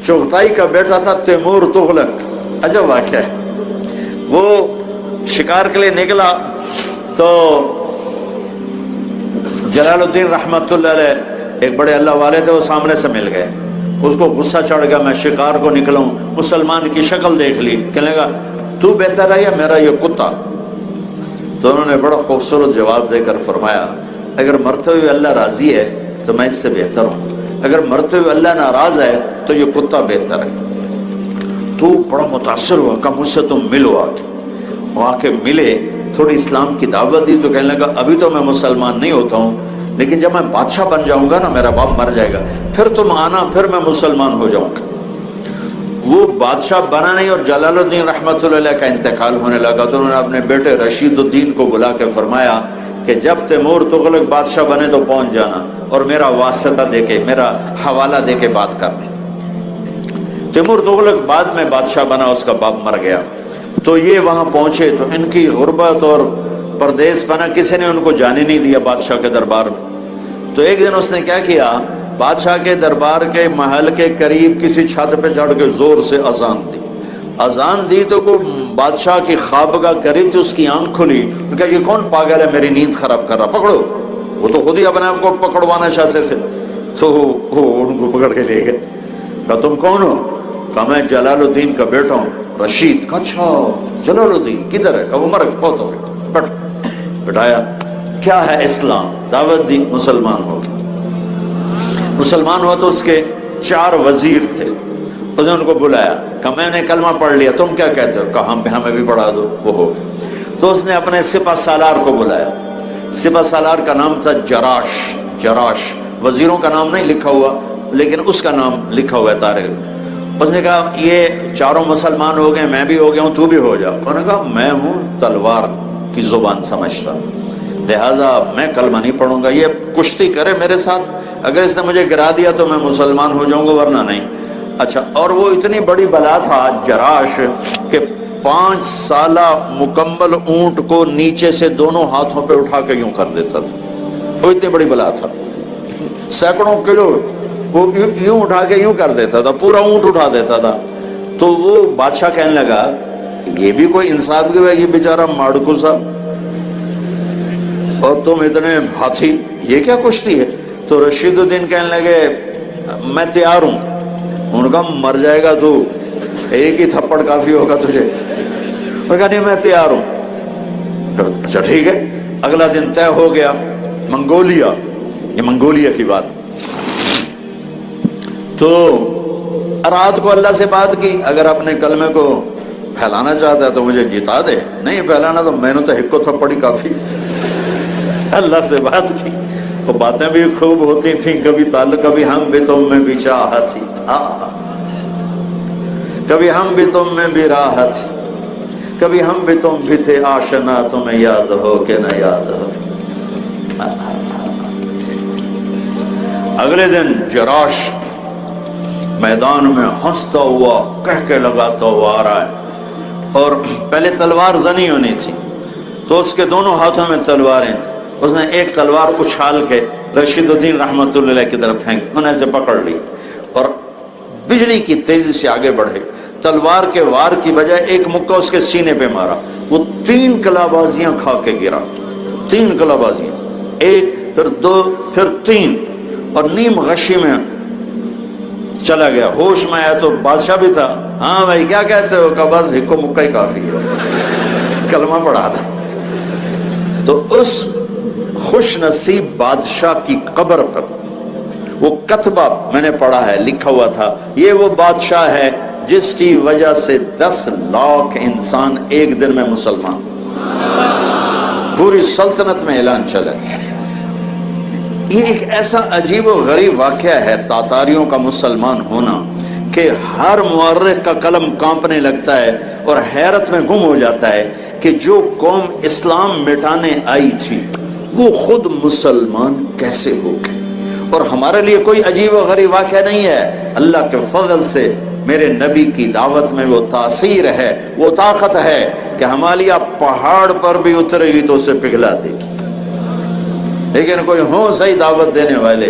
चुगताई का बेटा था तैमूर तुगलक। अजब वाक़या है। वो शिकार के लिए निकला तो जलालुद्दीन रहमतुल्लाह अलैह एक बड़े अल्लाह वाले थे, वो सामने से मिल गए। उसको गुस्सा चढ़ गया, मैं शिकार को निकला हूँ, मुसलमान की शक्ल देख ली, कहने लगा तू बेहतर है या मेरा ये कुत्ता? तो उन्होंने बड़ा खूबसूरत जवाब देकर फरमाया, अगर मरते हुए अल्लाह राजी है तो मैं इससे बेहतर हूँ, अगर मरते हुए अल्लाह नाराज है तो ये कुत्ता बेहतर है। तो बड़ा मुतासर हुआ, कहा मुझसे तुम मिलो आके। वो आके मिले, थोड़ी इस्लाम की दावत दी तो कहने लगा अभी तो मैं मुसलमान नहीं होता हूँ, लेकिन जब मैं बादशाह बन जाऊंगा ना, मेरा बाप मर जाएगा, फिर तुम आना, फिर मैं मुसलमान हो जाऊंगा। वो बादशाह बना नहीं और जलालुद्दीन रहमतुल्लाह अलैह का इंतकाल होने लगा तो उन्होंने अपने बेटे रशीदुद्दीन को बुला के फरमाया कि जब तैमूर तुगलक बादशाह बने तो पहुंच जाना और मेरा वास्ता देके, मेरा हवाला देके बात करनी। तैमूर तुगलक बाद में बादशाह बना, उसका बाप मर गया। तो ये वहां पहुंचे तो इनकी गुर्बत और परदेश बना, किसी ने उनको जाने नहीं दिया बादशाह के दरबार में। तो एक दिन उसने क्या किया, बादशाह के दरबार के महल के करीब किसी छत पे चढ़ के जोर से अजान दी। अजान दी तो को बादशाह की ख्वाबगाह करीब थी, उसकी आंख खुली, उनका ये कौन पागल है मेरी नींद खराब कर रहा, पकड़ो। वो तो खुद ही अपने आप को पकड़वाना चाहते थे, तो वो उनको पकड़ के ले गए। कहा तुम कौन हो? कहा मैं जलालुद्दीन का बेटा हूँ रशीद। कहा अच्छा जलालुद्दीन किधर है? कहा वो मर फौत हो गए। बिठाया, क्या है इस्लाम, दावत दी, मुसलमान हो गया। मुसलमान हुआ तो उसके 4 वजीर थे, उसने उनको बुलाया, कहा मैंने कलमा पढ़ लिया, तुम क्या कहते हो? कहा हमें भी पढ़ा दो। वो हो तो उसने अपने सिपा सालार को बुलाया। सिपा सालार का नाम था जराश। जराश वजीरों का नाम नहीं लिखा हुआ, लेकिन उसका नाम लिखा हुआ है तारीख। उसने कहा ये चारों मुसलमान हो गए, मैं भी हो गया हूँ, तू भी हो जा। उन्होंने कहा मैं हूँ तलवार की जुबान समझता, लिहाजा मैं कलमा नहीं पढ़ूंगा, ये कुश्ती करे मेरे साथ, अगर इसने मुझे गिरा दिया तो मैं मुसलमान हो जाऊंगा, वरना नहीं। अच्छा, और वो इतनी बड़ी बला था जराश कि 5 साला मुकम्मल ऊंट को नीचे से दोनों हाथों पे उठा के यूं कर देता था। वो इतनी बड़ी बला था, सैकड़ों किलो वो यूं उठा के यूं कर देता था, पूरा ऊंट उठा देता था। तो वो बादशाह कहने लगा ये भी कोई इंसाफ की है, ये बेचारा माड़कू सा और तुम इतने हाथी, ये क्या कुश्ती है? तो रशीदुद्दीन कहने लगे मैं तैयार हूं। उनका मर जाएगा तू, एक ही थप्पड़ काफी होगा तुझे। उनका नहीं मैं तैयार हूं। अच्छा ठीक है। अगला दिन तय हो गया, मंगोलिया, ये मंगोलिया की बात। तो रात को अल्लाह से बात की, अगर अपने कलमे को फैलाना चाहता है तो मुझे जिता दे, नहीं फैलाना तो मैंने तो हिक्को थप्पड़ी काफी। अल्लाह से बात की, वो बातें भी खूब होती थी, कभी ताल्लुक, कभी हम भी तुम में भी चाहती था, कभी हम भी तुम में भी राहत, कभी हम भी तुम भी थे आशना, तुम्हें याद हो कि न याद हो। अगले दिन जराश मैदान में हंसता हुआ कह के लगाता हुआ आ रहा है, और पहले तलवार जनी होनी थी तो उसके दोनों हाथों में तलवारें थी। उसने एक तलवार उछाल के रशीदुद्दीन रहमतुल्लाह अलैह की तरफ फेंक, उन्हें से पकड़ ली और बिजली की तेजी से आगे बढ़े। तलवार के वार की बजाय एक मुक्का उसके सीने पे मारा, वो 3 कलाबाजियां खा के गिरा। 3 कलाबाजियां, 1 फिर 2 फिर 3, और नीम गशी में चला गया। होश में आया तो बादशाह भी था। हाँ भाई क्या कहते हो? का बस हिक्को मुक्का ही काफी है, कलमा पढ़ा था। तो उस खुश नसीब बादशाह की कब्र पर वो कतबा मैंने पढ़ा है, लिखा हुआ था, ये वो बादशाह है जिसकी वजह से 10 लाख इंसान एक दिन में मुसलमान, पूरी सल्तनत में ऐलान चला। ये एक ऐसा अजीब व गरीब वाक़या है तातारियों का मुसलमान होना कि हर मुअर्रिख का कलम कांपने लगता है और हैरत में गुम हो जाता है कि जो कौम इस्लाम मिटाने आई थी वो खुद मुसलमान कैसे हो गए। और हमारे लिए कोई अजीब व गरीब वाक़या नहीं है, अल्लाह के फजल से मेरे नबी की दावत में वो तासीर है, वो ताकत है कि हिमालय पहाड़ पर भी उतरेगी तो उसे पिघला देगी। लेकिन कोई हो सही दावत देने वाले